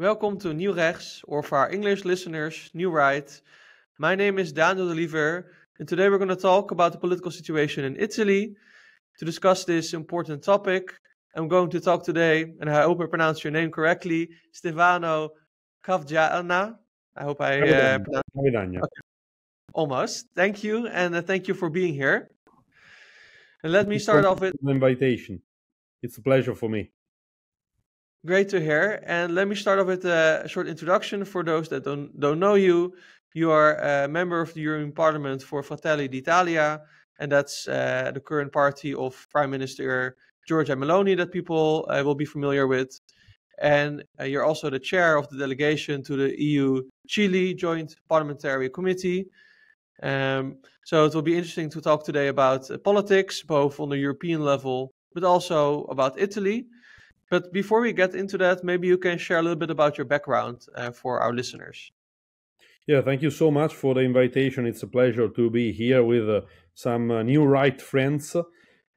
Welcome to NieuwRechts, or for our English listeners, NieuwRight. My name is Daniel de Liever, and today we're going to talk about the political situation in Italy. To discuss this important topic, I'm going to talk today, and I hope I pronounced your name correctly, Stefano Cavedagna. I hope I pronounced Cavedagna. okay. Almost. Thank you, and thank you for being here. And let me start off with an invitation. It's a pleasure for me. Great to hear. And let me start off with a short introduction for those that don't know you. You are a member of the European Parliament for Fratelli d'Italia, and that's the current party of Prime Minister Giorgia Meloni that people will be familiar with. And you're also the chair of the delegation to the EU-Chile Joint Parliamentary Committee. So it will be interesting to talk today about politics, both on the European level, but also about Italy. But before we get into that, maybe you can share a little bit about your background for our listeners. Yeah, thank you so much for the invitation. It's a pleasure to be here with some NieuwRight friends.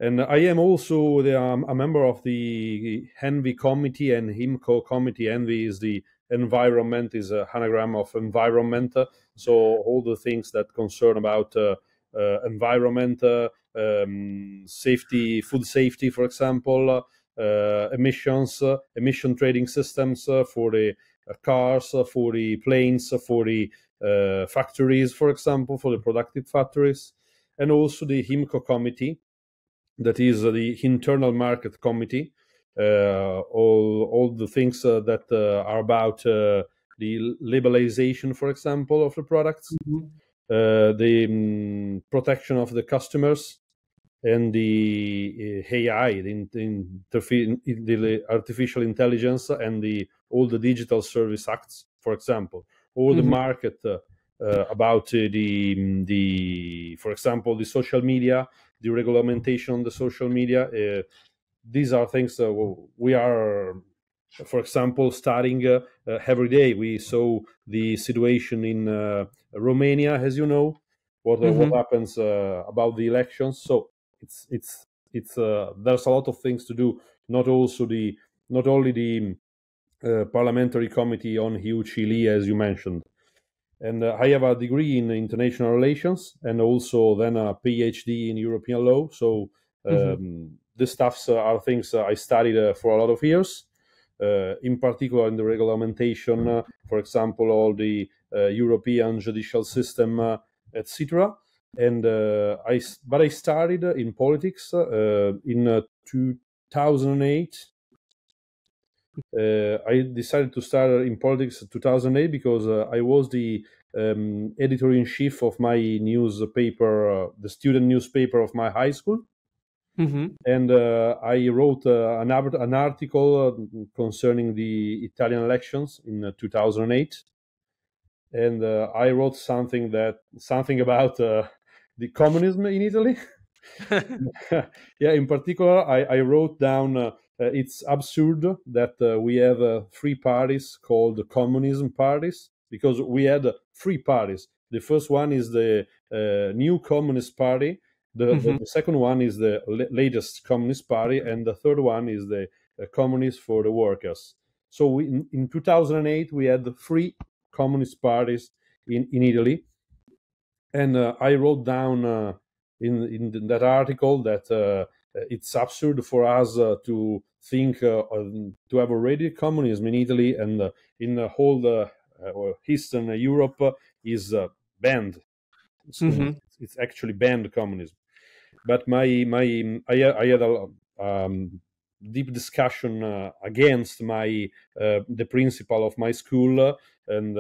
And I am also a member of the ENVI committee and HIMCO committee. ENVI is the environment, is a anagram of environment. So all the things that concern about environment, safety, food safety, for example, emission trading systems for the cars, for the planes, for the factories, for example, for the productive factories, and also the HIMCO committee, that is the internal market committee. All the things that are about the labelization, for example, of the products, the protection of the customers, and the AI, the artificial intelligence, and all the digital service acts, for example, or the market about for example, the social media, the regulation on the social media. These are things we are, for example, studying every day. We saw the situation in Romania, as you know, what happens about the elections. So it's there's a lot of things to do. Not only the parliamentary committee on EU-Chile, as you mentioned. And I have a degree in international relations and also then a PhD in European law. So these stuffs are things I studied for a lot of years. In particular, in the regulation, for example, all the European judicial system, etc. And I started in politics in 2008. I decided to start in politics in 2008 because I was the editor-in-chief of my newspaper, the student newspaper of my high school. And I wrote an article concerning the Italian elections in 2008. And I wrote something about the communism in Italy. Yeah, in particular, I wrote down it's absurd that we have three parties called communism parties, because we had three parties. The first one is the new Communist Party. The second one is the latest Communist Party, and the third one is the Communist for the Workers. So in 2008, we had three communist parties in Italy. And I wrote down in that article that it's absurd for us to think to have already communism in Italy, and in the whole Eastern Europe is banned. It's actually banned communism. But I had a deep discussion against the principal of my school, and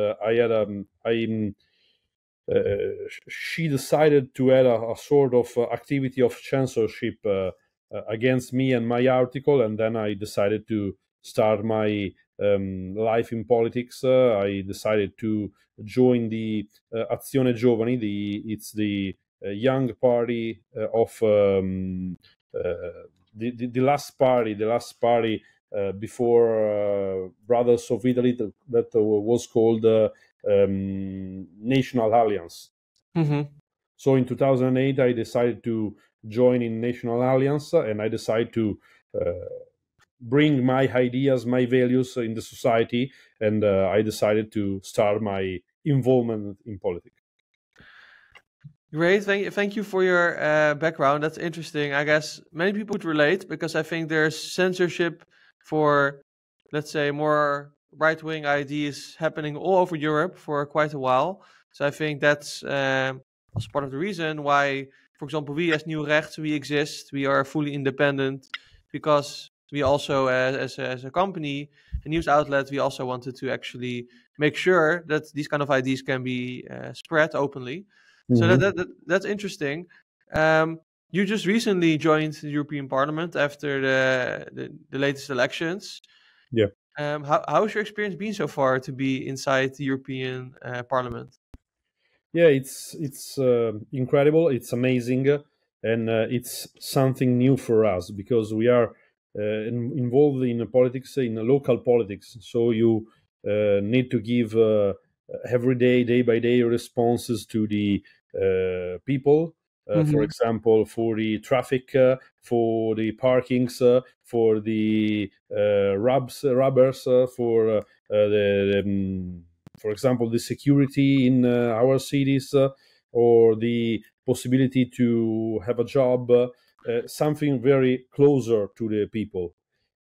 she decided to add a sort of activity of censorship against me and my article, and then I decided to start my life in politics. I decided to join the Azione Giovani. It's the young party of the last party before Brothers of Italy, that was called National Alliance. So in 2008, I decided to join in National Alliance, and I decided to bring my ideas, my values in the society, and I decided to start my involvement in politics. Great, thank you for your background. That's interesting. I guess many people would relate because I think there's censorship for, let's say, more right-wing ideas happening all over Europe for quite a while. So I think that's also part of the reason why, for example, we as NieuwRechts, we exist. We are fully independent because we also, as a company, a news outlet, we also wanted to actually make sure that these kind of ideas can be spread openly. So that's interesting. You just recently joined the European Parliament after the latest elections. Yeah. How has your experience been so far to be inside the European Parliament? Yeah, it's incredible. It's amazing, and it's something new for us because we are involved in politics, in local politics. So you need to give every day by day, responses to the people. For example, for the traffic, for the parkings, for the rubbers, for for example, the security in our cities, or the possibility to have a job, something very closer to the people.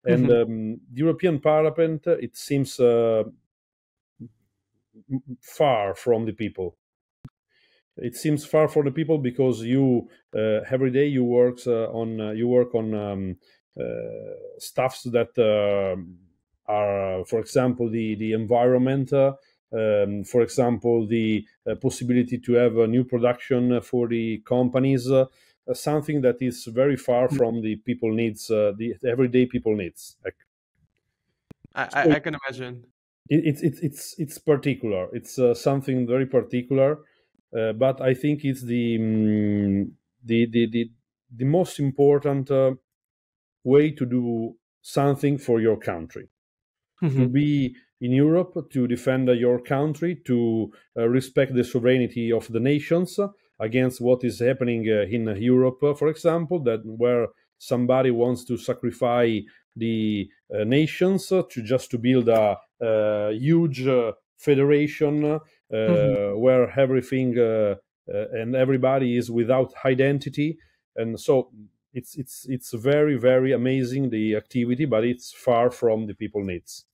And the European Parliament, it seems far from the people. It seems far from the people because you every day you work on stuffs that are, for example, the environment. For example, the possibility to have a new production for the companies, something that is very far from the people needs, the everyday people needs. I can imagine. It's particular. It's something very particular, but I think it's the most important way to do something for your country. To be in Europe, to defend your country, to respect the sovereignty of the nations against what is happening in Europe, for example, that where somebody wants to sacrifice the nations to build a huge federation where everything and everybody is without identity, and so it's very, very amazing, the activity, but it's far from the people needs.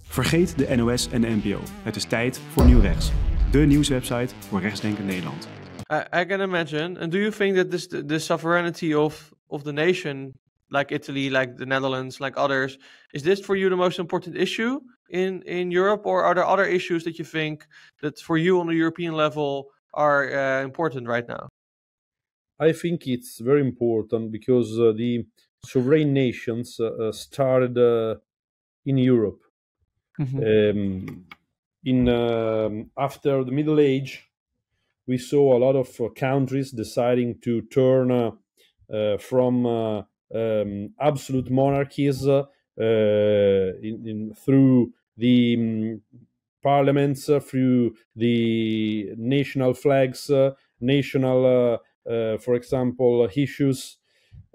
Vergeet de NOS en de NPO. Het is tijd voor NieuwRechts, de nieuwswebsite voor rechtsdenkend Nederland. I can imagine. And do you think that the sovereignty of the nation, like Italy, like the Netherlands, like others, is this for you the most important issue in Europe, or are there other issues that you think that for you on the European level are important right now? I think it's very important because the sovereign nations started in Europe. After the Middle Age, we saw a lot of countries deciding to turn from absolute monarchies through the parliaments, through the national flags, national, for example, issues.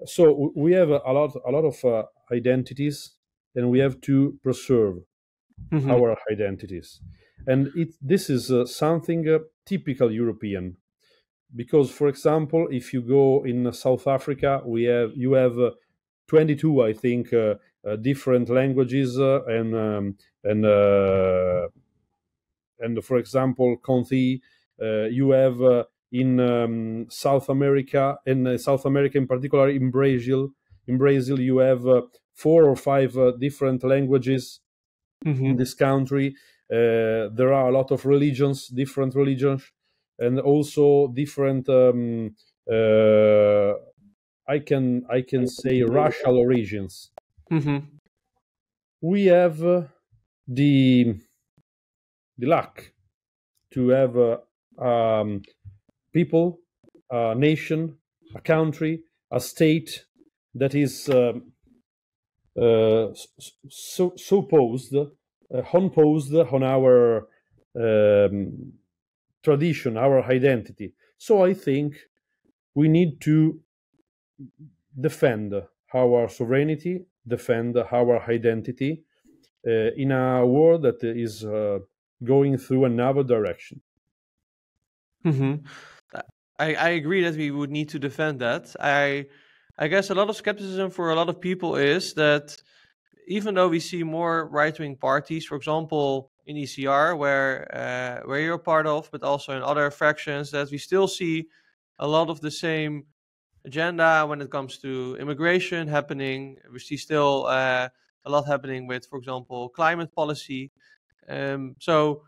So we have a lot of identities, and we have to preserve our identities. And this is something typical European, because, for example, if you go in South Africa, you have 22, I think, different languages, and for example, Conti, you have in South America, in South America in particular, in Brazil, you have 4 or 5 different languages in this country. There are a lot of religions, different religions, and also different I can say racial origins. We have the luck to have people, a nation, a country, a state that is imposed on our tradition, our identity. So I think we need to defend our sovereignty, defend our identity in a world that is going through another direction. Mm-hmm. I agree that we would need to defend that. I guess a lot of skepticism for a lot of people is that even though we see more right-wing parties, for example, in ECR, where you're a part of, but also in other fractions, that we still see a lot of the same agenda when it comes to immigration happening. We see still a lot happening with, for example, climate policy. So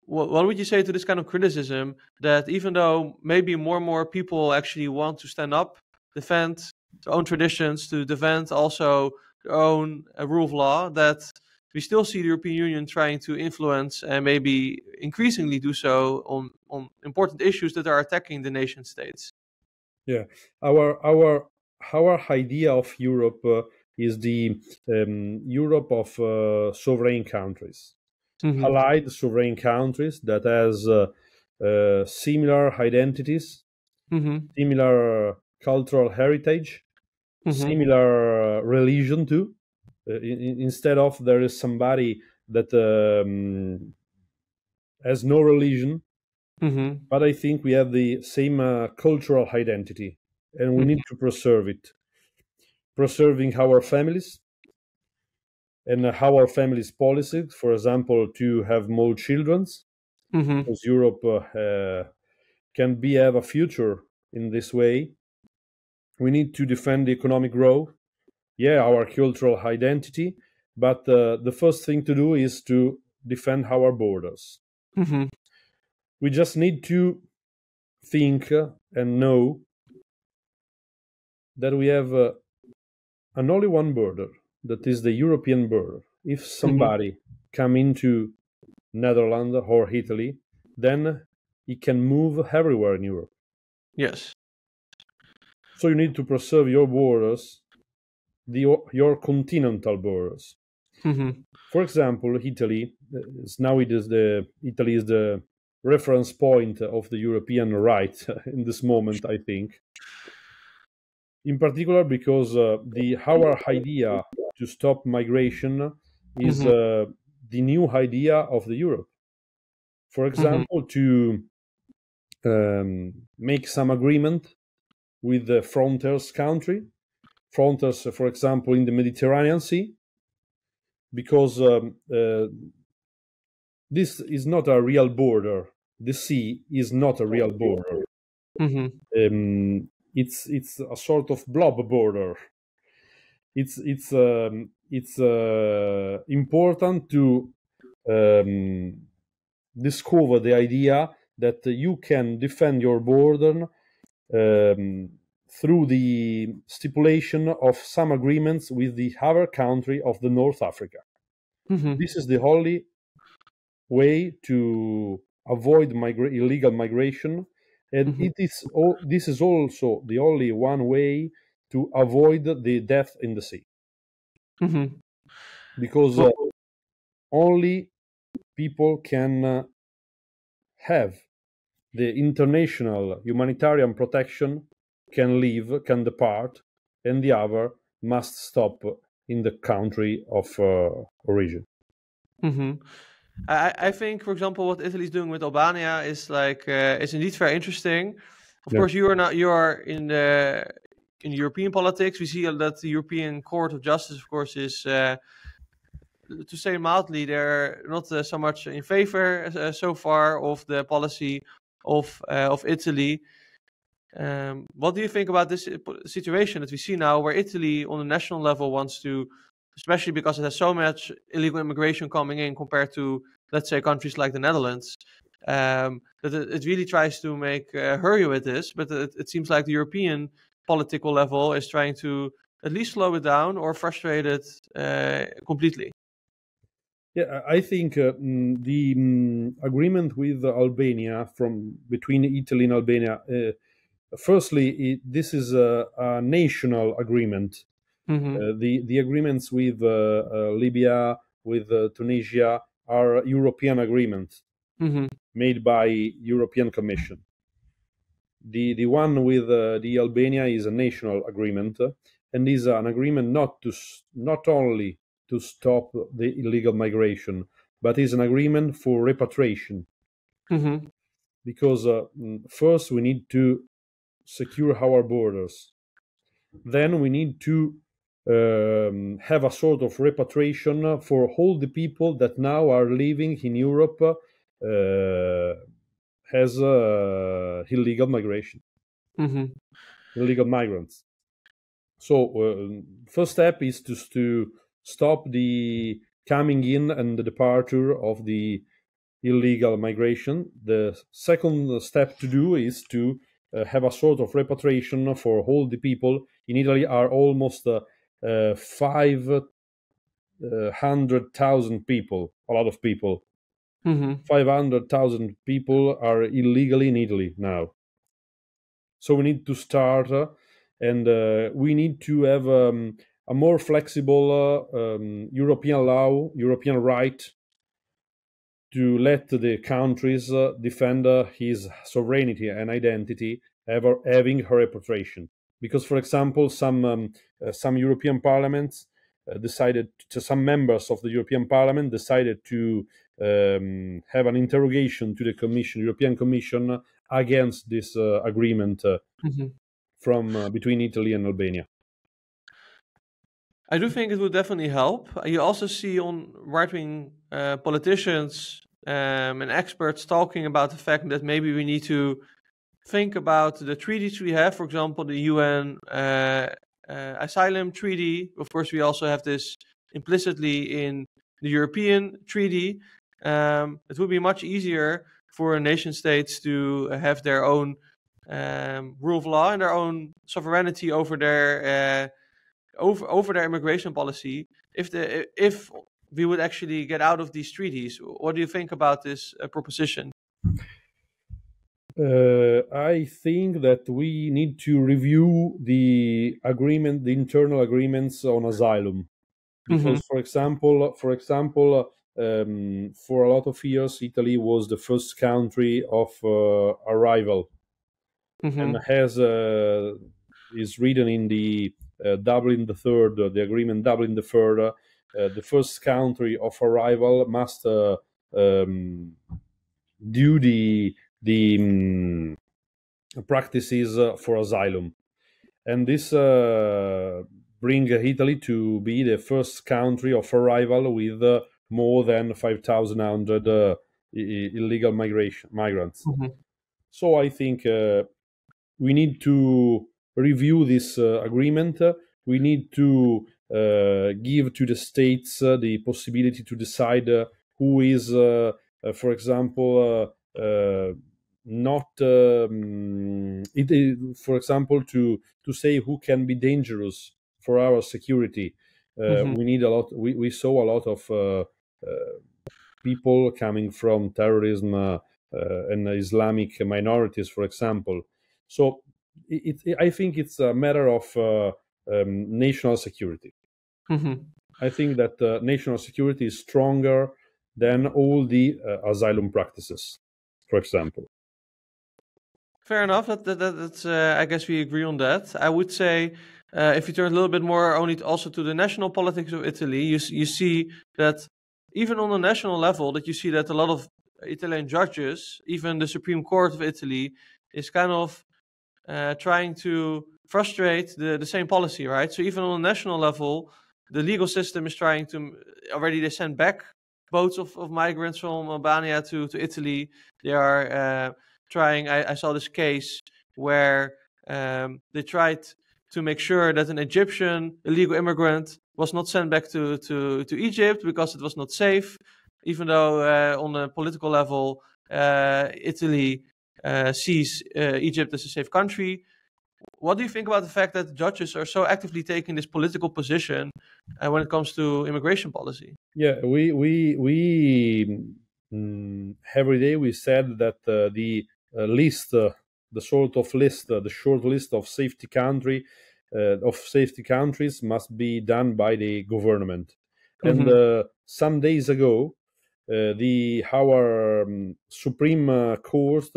what would you say to this kind of criticism, that even though maybe more and more people actually want to stand up, defend their own traditions, to defend also their own rule of law, that we still see the European Union trying to influence and maybe increasingly do so on important issues that are attacking the nation states? Yeah, our idea of Europe is the Europe of sovereign countries, allied sovereign countries that has similar identities, similar cultural heritage, similar religion too. Instead of there is somebody that has no religion, but I think we have the same cultural identity, and we need to preserve it. Preserving our families and our families' policy, for example, to have more children, because Europe can have a future in this way. We need to defend the economic growth, our cultural identity, but the first thing to do is to defend our borders. We just need to think and know that we have an only one border, that is the European border. If somebody come into Netherlands or Italy, then he can move everywhere in Europe. Yes. So you need to preserve your borders, your continental borders. For example, Italy is the reference point of the European right in this moment, I think. In particular, because our idea to stop migration is the new idea of the Europe. For example, to make some agreement with the frontiers country, for example, in the Mediterranean Sea, because this is not a real border. The sea is not a real border. It's a sort of blob border. It's important to discover the idea that you can defend your border through the stipulation of some agreements with the other country of the North Africa. This is the only way to avoid illegal migration, and this is also the only one way to avoid the death in the sea. Because only people can have the international humanitarian protection, can leave, can depart, and the other must stop in the country of origin. I think, for example, what Italy is doing with Albania is is indeed very interesting. Of course, you are in European politics. We see that the European Court of Justice, of course, is to say mildly, they're not so much in favor so far of the policy of Italy. What do you think about this situation that we see now, where Italy on the national level wants to, especially because it has so much illegal immigration coming in compared to, let's say, countries like the Netherlands, that it really tries to make hurry with this, but it seems like the European political level is trying to at least slow it down or frustrate it completely. Yeah, I think the agreement with Albania between Italy and Albania, firstly, this is a national agreement. The agreements with Libya, with Tunisia are European agreements made by European Commission. The one with the Albania is a national agreement, and is an agreement not only to stop the illegal migration, but is an agreement for repatriation. Because first we need to secure our borders. Then we need to have a sort of repatriation for all the people that now are living in Europe as illegal migration, illegal migrants. So first step is to stop the coming in and the departure of the illegal migration. The second step to do is to have a sort of repatriation for all the people. In Italy are almost 500,000 people, a lot of people. 500,000 people are illegally in Italy now. So we need to start and we need to have a more flexible European law, European right to let the countries defend his sovereignty and identity, having her repatriation. Because, for example, some European parliaments some members of the European Parliament decided to have an interrogation to the European Commission against this agreement from between Italy and Albania. I do think it would definitely help. You also see on right-wing politicians and experts talking about the fact that maybe we need to think about the treaties we have, for example, the UN Asylum Treaty. Of course, we also have this implicitly in the European Treaty. It would be much easier for nation states to have their own rule of law and their own sovereignty over their immigration policy if we would actually get out of these treaties. What do you think about this proposition? I think that we need to review the internal agreements on asylum, because, for example, for a lot of years, Italy was the first country of arrival, and is written in the Dublin the Third, the agreement Dublin the Third. The first country of arrival must do the practices for asylum, and this bring Italy to be the first country of arrival with more than 5,100 illegal migrants. So I think we need to review this agreement. We need to give to the states the possibility to decide who is, for example, not for example, to say who can be dangerous for our security. We need a lot. We saw a lot of people coming from terrorism and Islamic minorities, for example. So I think it's a matter of national security. I think that national security is stronger than all the asylum practices, for example. Fair enough. That's I guess we agree on that. I would say if you turn a little bit more only also to the national politics of Italy, you see that even on the national level, that you see that a lot of Italian judges, even the Supreme Court of Italy, is kind of trying to frustrate the same policy, right? So even on a national level, the legal system is trying to already they send back boats of migrants from Albania to Italy. They are trying. I saw this case where they tried to make sure that an Egyptian illegal immigrant was not sent back to Egypt because it was not safe, even though on a political level, Italy sees Egypt as a safe country. What do you think about the fact that judges are so actively taking this political position when it comes to immigration policy? Yeah, we every day we said that the list, the short list of safety countries must be done by the government. And some days ago, our Supreme Court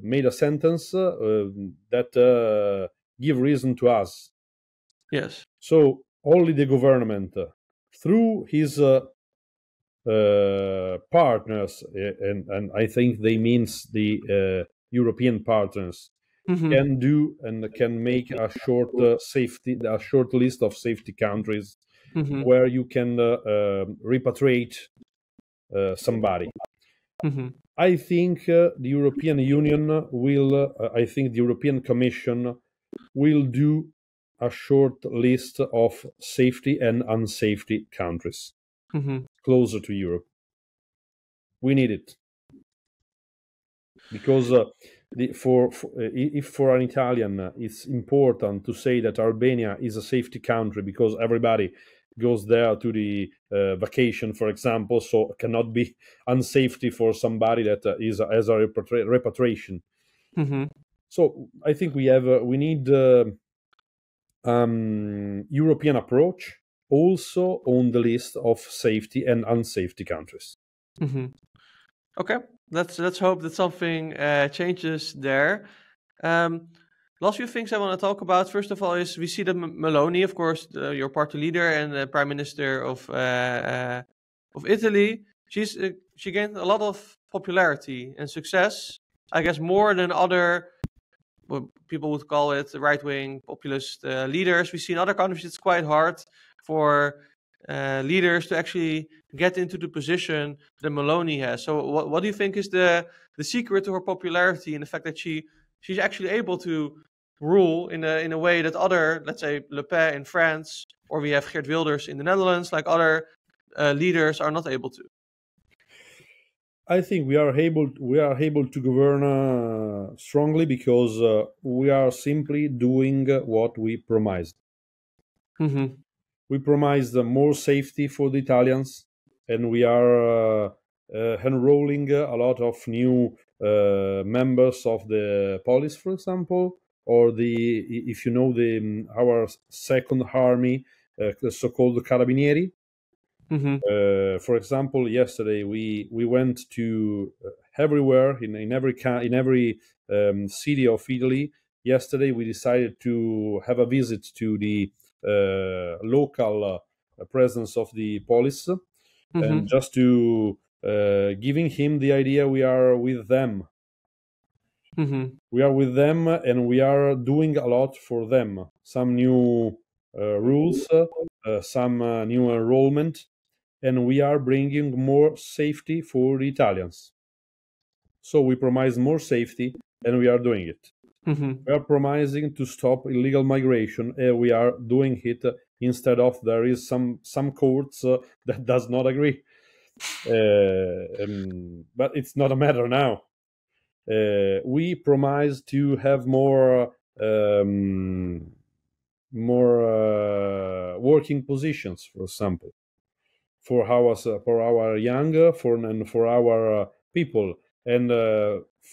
made a sentence that give reason to us. Yes. So only the government, through his partners, and I think they means the European partners, can do and can make a short a short list of safety countries where you can repatriate somebody. I think the European Union will, I think the European Commission will do a short list of safety and unsafety countries closer to Europe. We need it because if for an Italian it's important to say that Albania is a safety country because everybody goes there to the vacation, for example, so it cannot be unsafety for somebody that has a repatriation. So I think we need European approach also on the list of safety and unsafety countries. Okay, let's hope that something changes there. Last few things I want to talk about. First of all, is we see that Meloni, of course, your party leader and the Prime Minister of Italy, she gained a lot of popularity and success. I guess more than other, what people would call it, right-wing populist leaders. We see in other countries it's quite hard for leaders to actually get into the position that Meloni has. So what do you think is the secret to her popularity and the fact that she's actually able to rule in a way that other, let's say, Le Pen in France, or we have Geert Wilders in the Netherlands, like other leaders are not able to? I think we are able to govern strongly because we are simply doing what we promised. We promised more safety for the Italians, and we are enrolling a lot of new members of the police, for example, or if you know our second army, the so-called Carabinieri. For example, yesterday we went to everywhere in every city of Italy. Yesterday we decided to have a visit to the local presence of the police, and just to giving him the idea we are with them. We are with them, and we are doing a lot for them. Some new rules, some new enrollment. And we are bringing more safety for the Italians. So we promise more safety, and we are doing it. We are promising to stop illegal migration, and we are doing it instead of there is some courts that does not agree. But it's not a matter now. We promise to have more working positions, for example, for our young, for our people. And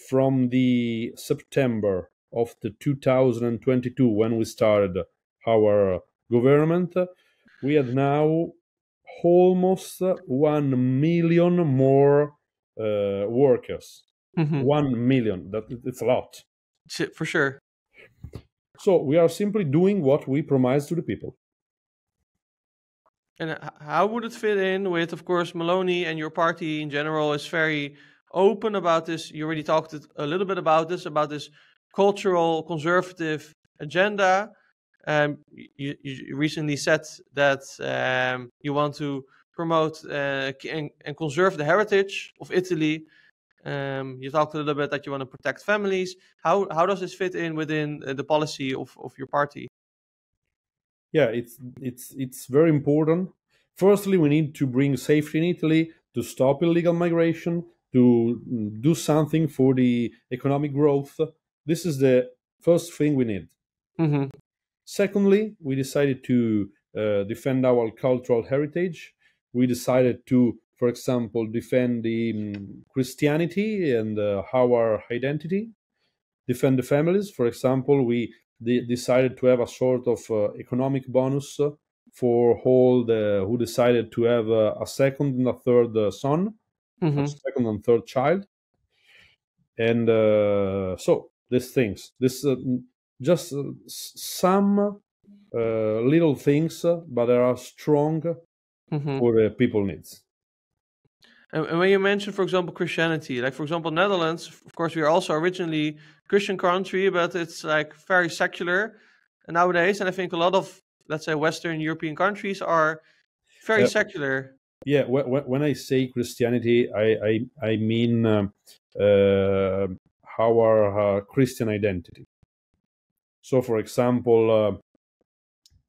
from the September of the 2022, when we started our government, we had now almost 1 million more workers. 1 million. It's a lot. For sure. So we are simply doing what we promised to the people. And how would it fit in with, of course, Meloni and your party in general is very open about this. You already talked a little bit about this cultural conservative agenda. You recently said that you want to promote and conserve the heritage of Italy. You talked a little bit that you want to protect families. How does this fit in within the policy of your party? Yeah, it's very important. Firstly, we need to bring safety in Italy, to stop illegal migration, to do something for the economic growth. This is the first thing we need. Secondly, we decided to defend our cultural heritage. We decided to, for example, defend the Christianity and our identity, defend the families. For example, we decided to have a sort of economic bonus for all who decided to have a second and a third son, a second and third child. And so these things, just some little things, but they are strong for the people needs. And when you mention, for example, Christianity, like for example, Netherlands, of course, we are also originally Christian country, but it's like very secular nowadays. And I think a lot of, let's say, Western European countries are very secular. Yeah, when I say Christianity, I mean our Christian identity. So, for example,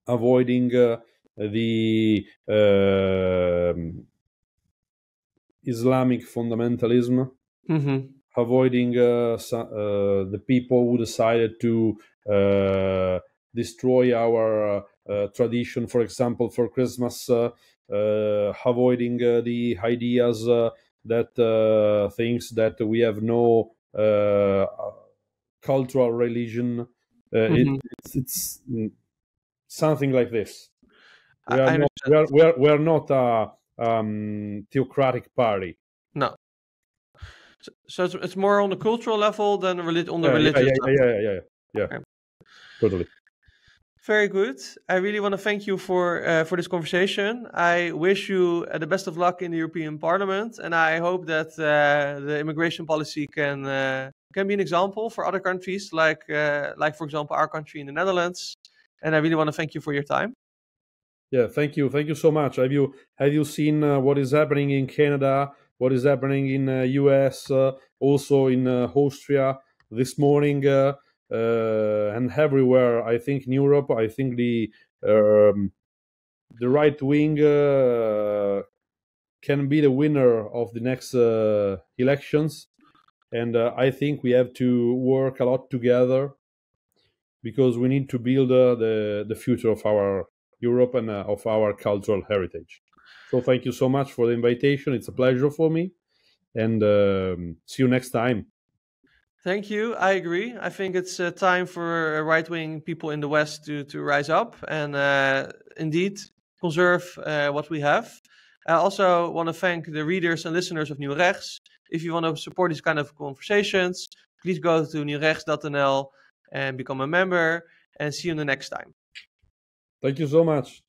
avoiding the Islamic fundamentalism, avoiding the people who decided to destroy our tradition, for example, for Christmas, avoiding the ideas that thinks that we have no cultural religion. It's something like this. We are not a theocratic party. No. So it's more on the cultural level than on the religious level. Yeah. Okay. Totally. Very good. I really want to thank you for this conversation. I wish you the best of luck in the European Parliament, and I hope that the immigration policy can be an example for other countries, like for example our country in the Netherlands. And I really want to thank you for your time. Yeah, thank you so much. Have you seen what is happening in Canada? What is happening in US? Also in Austria this morning? And everywhere, I think in Europe, I think the right wing can be the winner of the next elections, and I think we have to work a lot together because we need to build the future of our Europe and of our cultural heritage. So thank you so much for the invitation. It's a pleasure for me, and see you next time. Thank you. I agree. I think it's time for right-wing people in the West to rise up and indeed conserve what we have. I also want to thank the readers and listeners of NieuwRechts. If you want to support these kind of conversations, please go to nieuwrechts.nl and become a member, and see you the next time. Thank you so much.